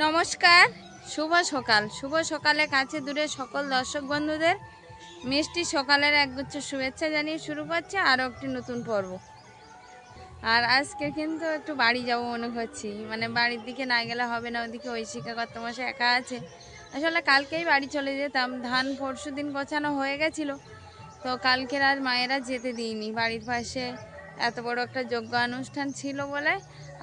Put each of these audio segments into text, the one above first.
নমস্কার, শুভ সকালে কাছে দূরে সকল দর্শক বন্ধুদের মিষ্টি সকালের একগুচ্ছ শুভেচ্ছা জানিয়ে শুরু করছে আরও একটি নতুন পর্ব। আর আজকে কিন্তু একটু বাড়ি যাব মনে করছি, মানে বাড়ির দিকে না গেলে হবে না, ওদিকে ঐশিকা কর্তামশাই একা আছে। আসলে কালকেই বাড়ি চলে যেতাম, ধান পরশু দিন গোছানো হয়ে গেছিলো, তো কালকের আর মায়েরা যেতে দিইনি। বাড়ির পাশে এত বড় একটা যজ্ঞ অনুষ্ঠান ছিল বলে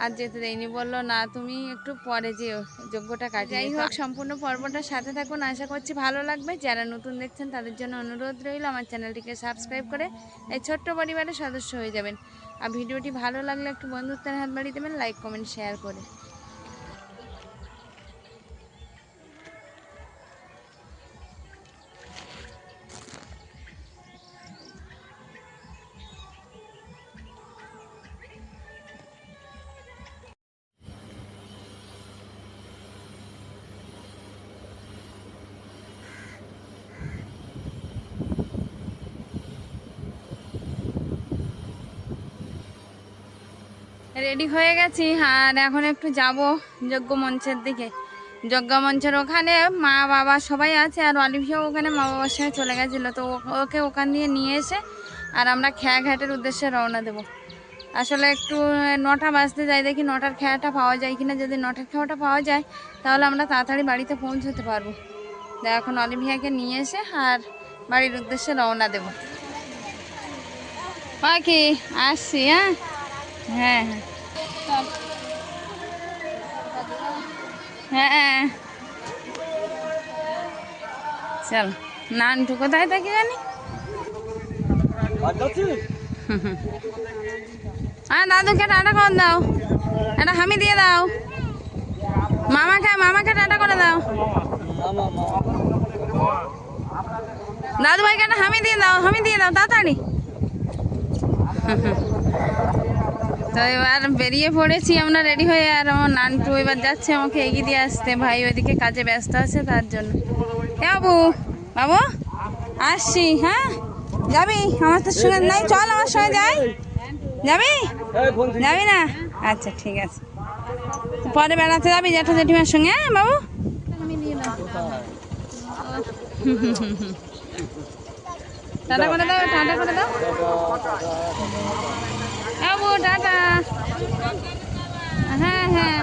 আর যেতে দেয়নি, বললো না তুমি একটু পরে যেও, যজ্ঞটা কাটিয়ে। যাই হোক, সম্পূর্ণ পর্বটার সাথে থাকুন, আশা করছি ভালো লাগবে। যারা নতুন দেখছেন তাদের জন্য অনুরোধ রইল আমার চ্যানেলটিকে সাবস্ক্রাইব করে এই ছোট্ট পরিবারের সদস্য হয়ে যাবেন। আর ভিডিওটি ভালো লাগলে একটু বন্ধুত্বের হাত বাড়িয়ে দেবেন, লাইক কমেন্ট শেয়ার করে। রেডি হয়ে গেছি আর এখন একটু যাব যজ্ঞ মঞ্চের দিকে। যজ্ঞ মঞ্চের ওখানে মা বাবা সবাই আছে, আর অলিভিয়াও ওখানে মা বাবার সঙ্গে চলে গেছিলো, তো ওকে ওখান দিয়ে নিয়ে এসে আর আমরা খেয়াঘাটের উদ্দেশ্যে রওনা দেব। আসলে একটু 9টা বাজতে যাই, দেখি 9টার খেয়াটা পাওয়া যায় কিনা। যদি 9টার খেয়াটা পাওয়া যায় তাহলে আমরা তাড়াতাড়ি বাড়িতে পৌঁছতে পারবো। এখন অলিভিয়াকে নিয়ে এসে আর বাড়ির উদ্দেশ্যে রওনা দেব। কি আসছি? হ্যাঁ হ্যাঁ হ্যাঁ হ্যাঁ, চল। নানটু কোথায় থাকি জানি। হ্যাঁ, দাদুকে টাটা করে দাও, একটা হামি দিয়ে দাও। মামাকে টাটা করে দাও। দাদু ভাইকে একটা হামি দিয়ে দাও তাড়াতাড়ি। তো এবার বেরিয়ে পড়েছি আমরা রেডি হয়ে, আর আমার নানটু এবার যাচ্ছে আমাকে এগিয়ে দিয়ে আসতে। ভাই ওইদিকে কাজে ব্যস্ত আছে তার জন্য। বাবু বাবু আসছি। হ্যাঁ যাবি আমার তো সঙ্গে? নাই, চল আমার সঙ্গে যাই। যাবি না? আচ্ছা ঠিক আছে, পরে বেড়াতে যাবি জ্যাঠা জেঠিমার সঙ্গে। হ্যাঁ বাবু, টাটা করে দাও, টাটা করে দাও বাবু, টাটা। হ্যাঁ হ্যাঁ,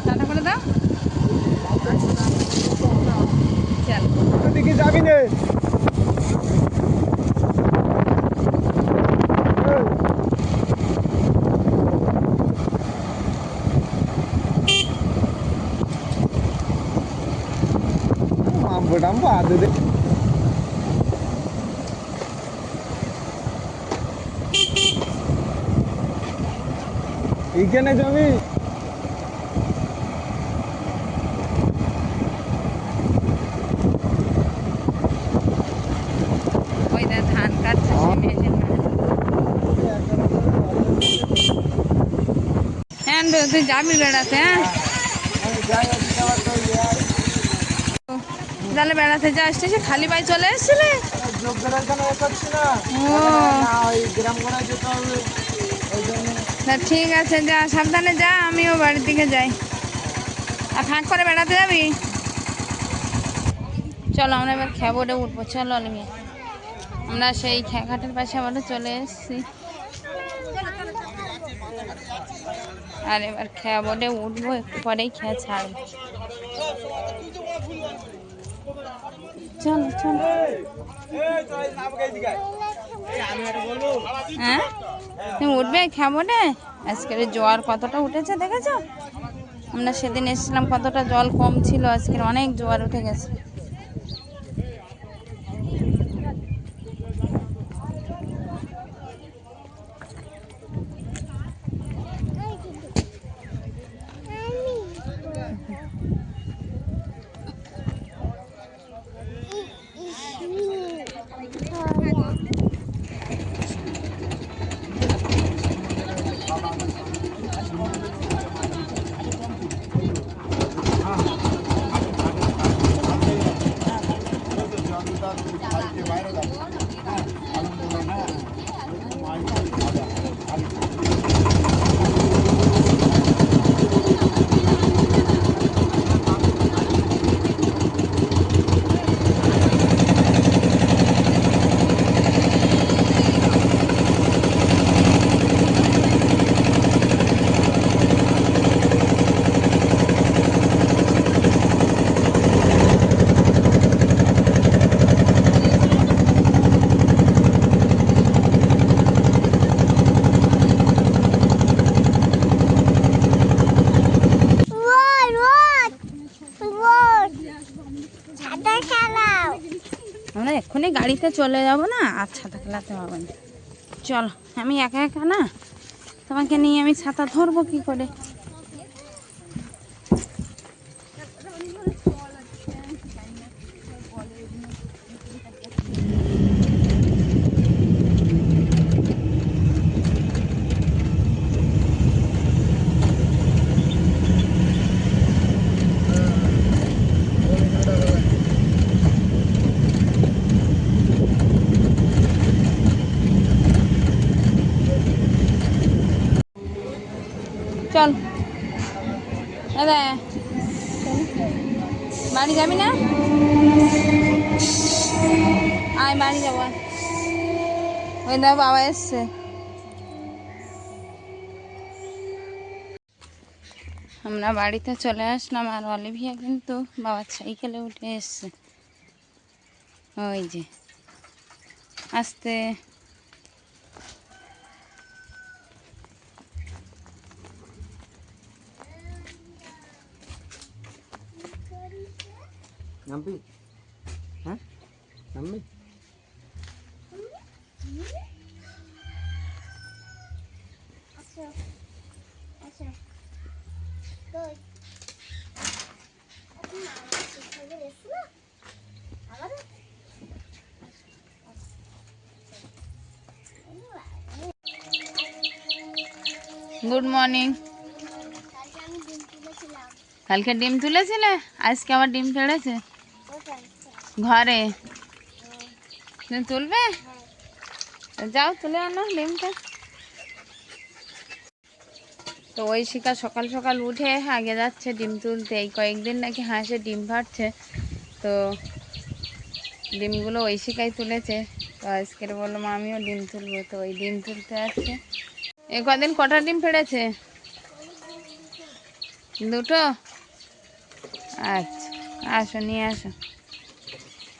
টাটা করে দাও। চল দিকে যাবি না? এইখানে জমি ধান কাটছে। হ্যাঁ তুই যাবি বেড়াতে? হ্যাঁ তাহলে বেড়াতে যা আসছে, খালি পায়ে চলে এসছিলে? ঠিক আছে, যা সাবধানে যা, আমিও বাড়ির দিকে যাই। আর ফাঁক করে বেড়াতে যাবি? চলো আমরা এবার খেবোর্ডে উঠবো। চলো অলিমিয়া, আমরা সেই খেয়াঘাটের পাশে আবারও চলে এসেছি, আর এবার খেয়াবোর্ডে উঠবো, একটু পরেই খেয়া ছাড়বো। চলো চলো। হ্যাঁ তুমি উঠবে খেয়াবোর্ডে? আজকের জোয়ার কতটা উঠেছে দেখেছো? আমরা সেদিন এসেছিলাম কতটা জল কম ছিল, আজকের অনেক জোয়ার উঠে গেছে। আমরা এক্ষুনি গাড়িতে চলে যাব না, আর ছাতা ফেলাতে হবে না। চলো, আমি একা একা না, তোমাকে নিয়ে আমি ছাতা ধরবো কি করে? চল দাদা, বাড়ি যাবি না? আয় বাড়ি যাবো। ওই দাও বাবা এসছে। আমরা বাড়িতে চলে আসলাম, আর অলিভিয়া কিন্তু বাবার সাইকেলে উঠে এসছে। ওই যে আসতে নামবি? হ্যাঁ নামবি? Good morning. কালকে ডিম তুলেছিলে, আজকে আবার ডিম পেড়েছে ঘরে। তুমি তুলবে? যাও তুলে আনো ডিমটা। তো ওই শিকা সকাল সকাল উঠে আগে যাচ্ছে ডিম তুলতে। এই কয়েকদিন নাকি হাঁসে ডিম ফাটছে, তো ডিমগুলো ওই শিকাই তুলেছে। তো আজকের বললাম আমিও ডিম তুলবো, তো ওই ডিম তুলতে আসছে। এ কদিন কটা ডিম পেড়েছে? দুটো? আচ্ছা, আসো নিয়ে আসো।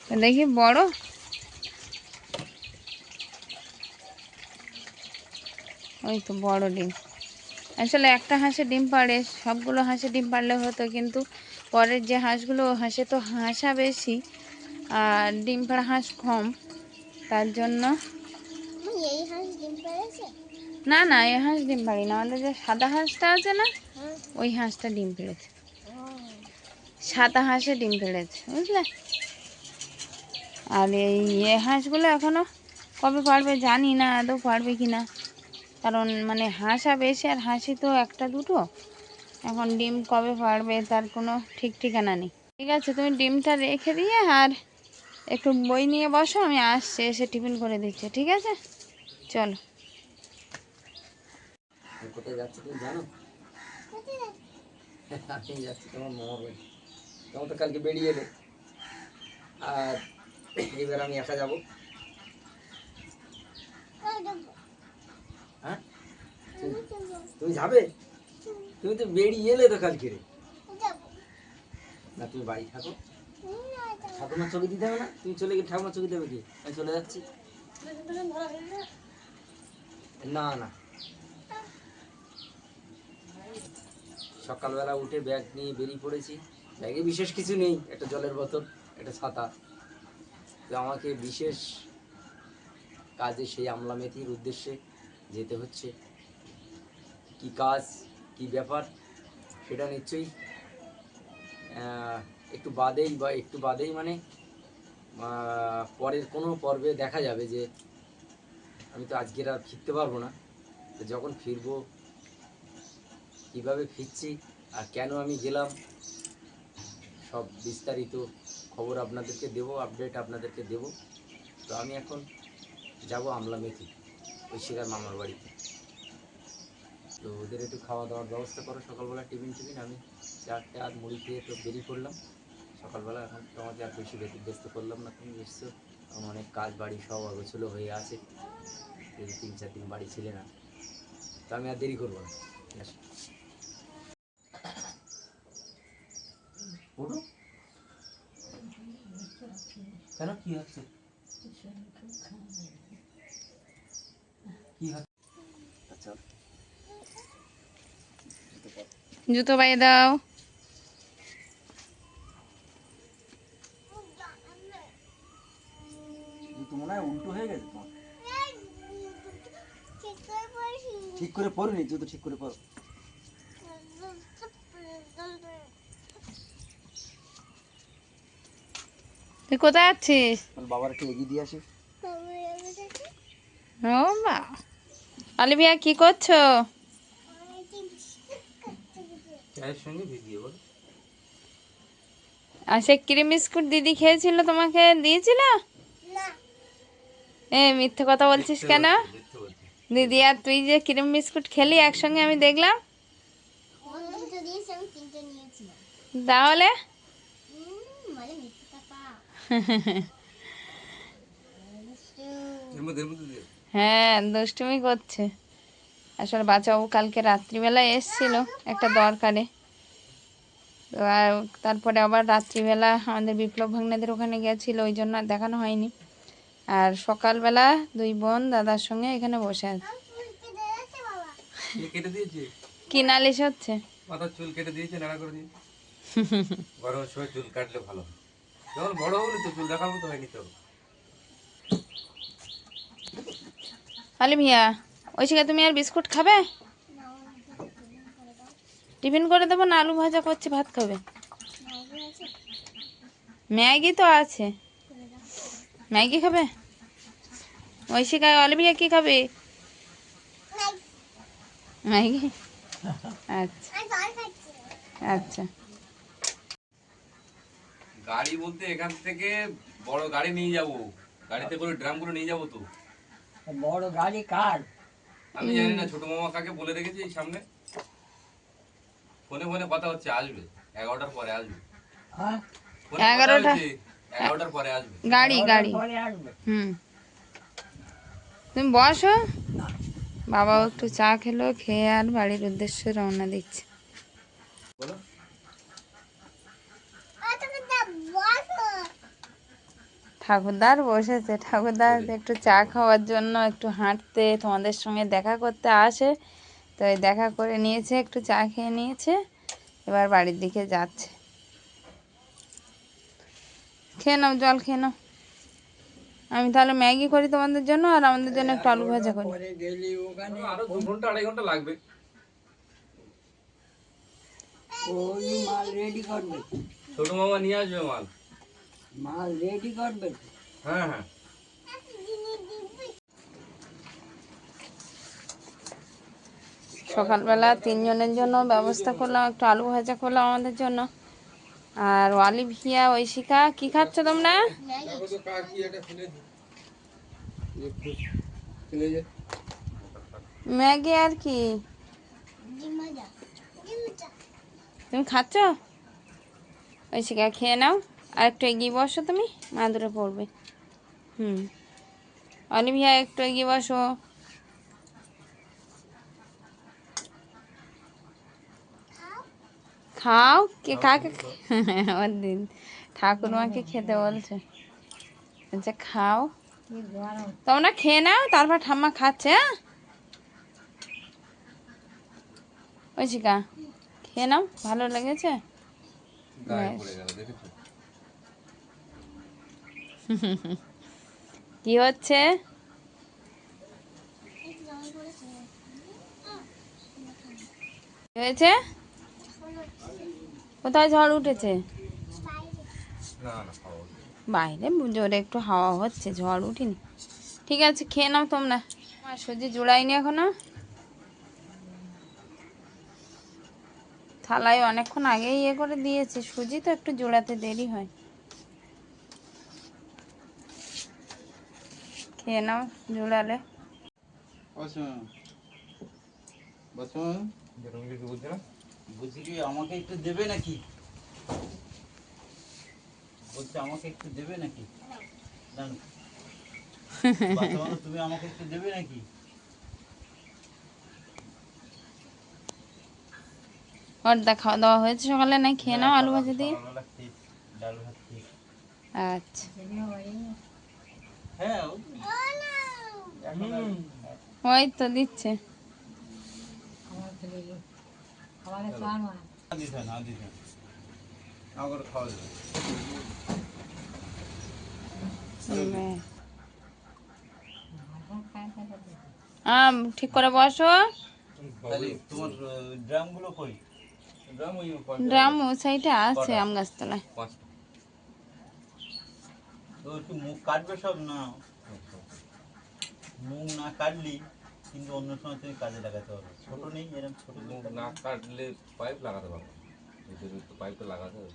তো দেখি বড়। ওই তো বড় ডিম। আসলে একটা হাঁসে ডিম পাড়ে, সবগুলো হাঁসে ডিম পাড়লে হতো, কিন্তু পরের যে হাঁসগুলো, হাঁসে তো হাঁসা বেশি আর ডিম পাড়া হাঁস কম, তার জন্য। না না, এই হাঁস ডিম পাড়ি না, আমাদের যে সাদা হাঁসটা আছে না, ওই হাঁসটা ডিম পেড়েছে। সাদা হাঁসে ডিম পেড়েছে, বুঝলে? আর এই হাঁসগুলো এখনো কবে পারবে জানি না, আদৌ পারবে কি না, কারণ মানে হাঁসা বেশি আর হাসি তো একটা দুটো। এখন ডিম কবে পারবে তার কোনো ঠিক ঠিকানা নেই। ঠিক আছে, তুমি ডিমটা রেখে দিয়ে আর একটু বই নিয়ে বসো, আমি আসছি, এসে টিফিন করে দিচ্ছি। ঠিক আছে, চলো। কোথায় যাচ্ছি তুমি জানো? আমি যাচ্ছি তোমার মামার বাড়ি। তোমার তো কালকে বেরিয়ে এলে, আর এবার আমি একা যাবো। হ্যাঁ তুমি যাবে? তুমি তো বেরিয়ে এলে তো কালকে রে। না তুমি বাড়ি থাকো, ঠাকুমার ছবি দিতে হবে না? তুমি চলে গিয়ে ঠাকুমার ছবি দেবে কি? আমি চলে যাচ্ছি। না না, সকালবেলা উঠে ব্যাগ নিয়ে বেরিয়ে পড়েছি। ব্যাগে বিশেষ কিছু নেই, একটা জলের বোতল, একটা ছাতা। তো আমাকে বিশেষ কাজে সেই আমলা মেথির উদ্দেশ্যে যেতে হচ্ছে। কি কাজ, কি ব্যাপার, সেটা নিশ্চয়ই একটু বাদেই মানে পরের কোনো পর্বে দেখা যাবে যে আমি তো আজকের আর ফিরতে পারবো না। তো যখন ফিরবো, কীভাবে ফিরছি আর কেন আমি গেলাম, সব বিস্তারিত খবর আপনাদেরকে দেবো, আপডেট আপনাদেরকে দেবো। তো আমি এখন যাব আমলা মেথি, ঐশিকার মামার বাড়িতে। তো ওদের একটু খাওয়া দাওয়ার ব্যবস্থা করো, সকালবেলা টিফিন আমি চারটে আর মুড়ি খেয়ে তো বেরিয়ে পড়লাম সকালবেলা। এখন তোমাকে আর বেশি ব্যস্ত করলাম না, তুমি এসছো, আমার অনেক কাজ বাড়ি সব অগোছলো হয়ে আছে, এই 3-4 দিন বাড়ি ছিলে না, তো আমি আর দেরি করবো না। ওঠো। কেন, কি হচ্ছে? কি হচ্ছে? আচ্ছা, জুতো বাইয়ে দাও। জুতো মনে হয় উল্টো হয়ে গেছে তোমার। ঠিক করে পরোনি, জুতো ঠিক করে পরো। তুই কোথায় আছিস? তাহলে বাবার একটু এগিয়ে দিয়ে আসি। ও বা, অলিভিয়া কি করছো? চায়ের সঙ্গে ভিজিয়ে বল। আর সে ক্রিম বিস্কুট দিদি খেয়েছিল, তোমাকে দিয়েছিল? এ মিথ্যে কথা বলছিস কেন? মিথ্যে বলছি। দিদি আর তুই যে ক্রিম বিস্কুট খেলি একসঙ্গে, আমি দেখলাম। তাহলে হ্যাঁ, দুষ্টুমি করছে। আসলে বাচ্চাবাবু কালকে রাত্রিবেলায় এসেছিল একটা দরকারে, তো আর তারপরে আবার রাত্রিবেলা আমাদের বিপ্লব ভাগ্নেদের ওখানে গেছিল, ওই জন্য আর দেখানো হয়নি। আর সকালবেলা দুই বোন দাদার সঙ্গে এখানে বসে আছে। কেটে দিয়েছে, কি নালিশ হচ্ছে? মাথার চুল কেটে দিয়েছে, নাড়া করে দিয়েছে। গরমের সময় চুল কাটলে ভালো হয়। যখন বড় হলে তো চুল দেখার মতো হয়নি তো। অলিভিয়া, ঐশিকা তুমি আর বিস্কুট খাবে? টিফিন করে দেবো না? আলু ভাজা করছি, ভাত খাবে? ম্যাগি তো আছে, ম্যাগি খাবে? ঐশিকা, অলিভিয়া কি খাবে? ম্যাগি। আচ্ছা আচ্ছা। গাড়ি বলতে এখান থেকে বড় গাড়ি নিয়ে যাব, গাড়িতে করে ড্রামগুলো নিয়ে যাব তো। বড় গাড়ি কার? আমি জানি না, ছোট মামা কাকে বলে রেখেছি এই সামনে। ফোনে ফোনে কথা হচ্ছে, আসবে 11টার পরে আসবে। হ্যাঁ, ফোনে কথা 11টা? হয়েছে, 11টার পরে আসবে। গাড়ি গাড়ি। হুম, তুমি বসো। বাবাও একটু চা খেলো, খেয়ে আর বাড়ির উদ্দেশ্যে রওনা দিচ্ছে। বলো। ঠাকুরদার বসেছে, ঠাকুরদার একটু চা খাওয়ার জন্য, একটু হাঁটতে, তোমাদের সঙ্গে দেখা করতে আসে, তো এই দেখা করে নিয়েছে, একটু চা খেয়ে নিয়েছে, এবার বাড়ির দিকে যাচ্ছে। খেয়ে নাও, জল খেয়ে নাও। আমি তাহলে ম্যাগি করি তোমাদের জন্য, আর আমাদের জন্য একটু আলু ভাজা করি। আরো 2 ঘন্টা 2.5 ঘন্টা লাগবে। ওই মাল রেডি করবে, ছোট মামা নিয়ে আসবে মাল। মাল রেডি করবে। হ্যাঁ হ্যাঁ। সকালবেলা তিনজনের জন্য ব্যবস্থা করলাম, একটু আলু ভাজা করলাম আমাদের জন্য। আর অলিভিয়া, ঐশিকা, কি খাচ্ছ তোমরা? ম্যাগি আর কি? তুমি খাচ্ছ? ঐশিকা খেয়ে নাও, আর একটু এগিয়ে বসো, তুমি মা দূরে পড়বে। হুম, অলিভিয়া একটু এগিয়ে বসো। খাও, কে কাকে? ওর দিন ঠাকুরমাকে খেতে বলছে। আচ্ছা খাও, তোমরা খেয়ে নাও, তারপর ঠাম্মা খাচ্ছে। হ্যাঁ ঐশিকা, খেয়ে নাও, ভালো লেগেছে? ব্যাস। কি হচ্ছে? কি হয়েছে? কোথায় ঝড় উঠেছে? না না, খাওয়া বাইরে জোরে একটু হাওয়া হচ্ছে, ঝড় উঠিনি। ঠিক আছে, খেয়ে নাও তোমরা। আমার সুজি জোড়াইনি এখনো, থালায় অনেকক্ষণ আগেই ইয়ে করে দিয়েছি। সুজি তো একটু জোড়াতে দেরি হয়। খেয়ে নাও জোড়ালে। তুমি কিছু বুঝছো না? বলছি কি আমাকে একটু দেবে নাকি? বলছি আমাকে একটু দেবে নাকি? বাচ্চা মানুষ, তুমি আমাকে একটু দেবে নাকি? অর্ধা খাওয়া দাওয়া হয়েছে সকালে, নাই খেয়ে নাও আলু ভাজা দিয়ে। সকালবেলা খেয়েছি, ডাল ভাত খেয়েছি। আচ্ছা, হ্যাঁ, ওই তো দিচ্ছে। দিতে না দিতে আমার খাওয়া যাবে। ব্যাস। ঠিক করে বসো। তাহলে তোমার ড্রামগুলো কই? ড্রাম ও সাইডে আছে আম গাছতলায়। তো একটু মুখ কাটবে সব না? মুখ না কাটলি কিন্তু অন্য সময় তুমি কাজে লাগাতে পারবে। ছোট নেই এরকম ছোট মুখ না কাটলে পাইপ লাগাতে পারবো না। যদি তো পাইপটা লাগাতে হবে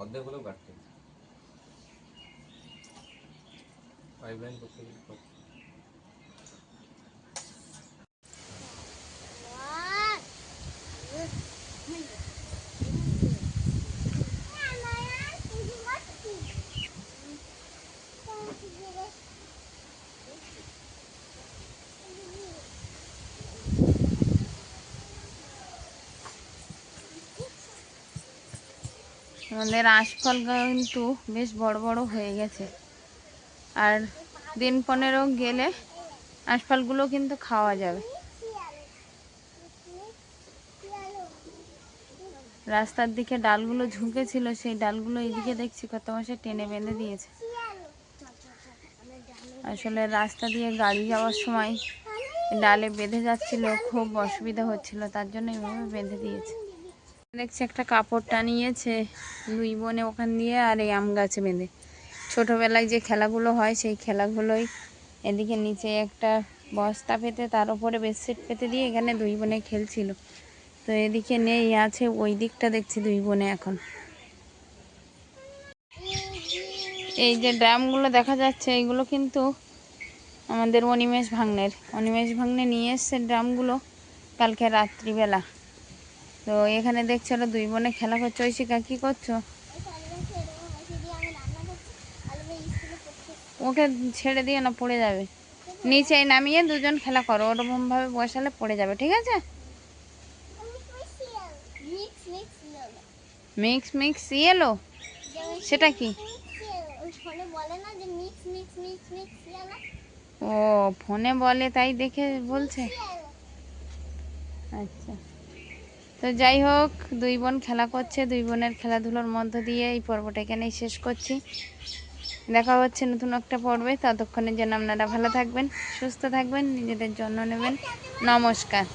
অর্ধেক হলেও কাটতে পাইপ লাইন করতে গেলে আমাদের আশফল কিন্তু বেশ বড় বড় হয়ে গেছে, আর দিন 15 গেলে আশফলগুলো কিন্তু খাওয়া যাবে। রাস্তার দিকে ডালগুলো ঝুঁকে ছিল, সেই ডালগুলো এইদিকে দেখছি কত মাসে টেনে বেঁধে দিয়েছে। আসলে রাস্তা দিয়ে গাড়ি যাওয়ার সময় ডালে বেঁধে যাচ্ছিল, খুব অসুবিধা হচ্ছিল, তার জন্য এইভাবে বেঁধে দিয়েছে। দেখছি একটা কাপড় টানিয়েছে দুই বোনে ওখান দিয়ে, আর এই আম গাছে বেঁধে। ছোটোবেলায় যে খেলাগুলো হয় সেই খেলাগুলোই। এদিকে নিচে একটা বস্তা পেতে তার উপরে বেডশিট পেতে দিয়ে এখানে দুই বোনে খেলছিল। তো এদিকে নেই, আছে ওই দিকটা দেখছি দুই বোনে এখন। এই যে ড্রামগুলো দেখা যাচ্ছে এইগুলো কিন্তু আমাদের অনিমেষ ভাগ্নে নিয়ে এসছে ড্রামগুলো কালকে রাত্রিবেলা। তো এখানে দেখছো ওরা দুই বোনে খেলা করছে। ঐশিকা কি করছো? ওকে ছেড়ে দিয়ে না, পড়ে যাবে। নিচে নামিয়ে দুজন খেলা করো, ওরকম ভাবে বসালে পড়ে যাবে, ঠিক আছে? মিক্স মিক্স ইয়েলো, সেটা কি? ও ফোনে বলে তাই দেখে বলছে। আচ্ছা, তো যাই হোক, দুই বোন খেলা করছে। দুই বোনের খেলাধুলোর মধ্য দিয়ে এই পর্বটা এখানেই শেষ করছি। দেখা হচ্ছে নতুন একটা পর্বে। ততক্ষণের জন্য আপনারা ভালো থাকবেন, সুস্থ থাকবেন, নিজেদের যত্ন নেবেন। নমস্কার।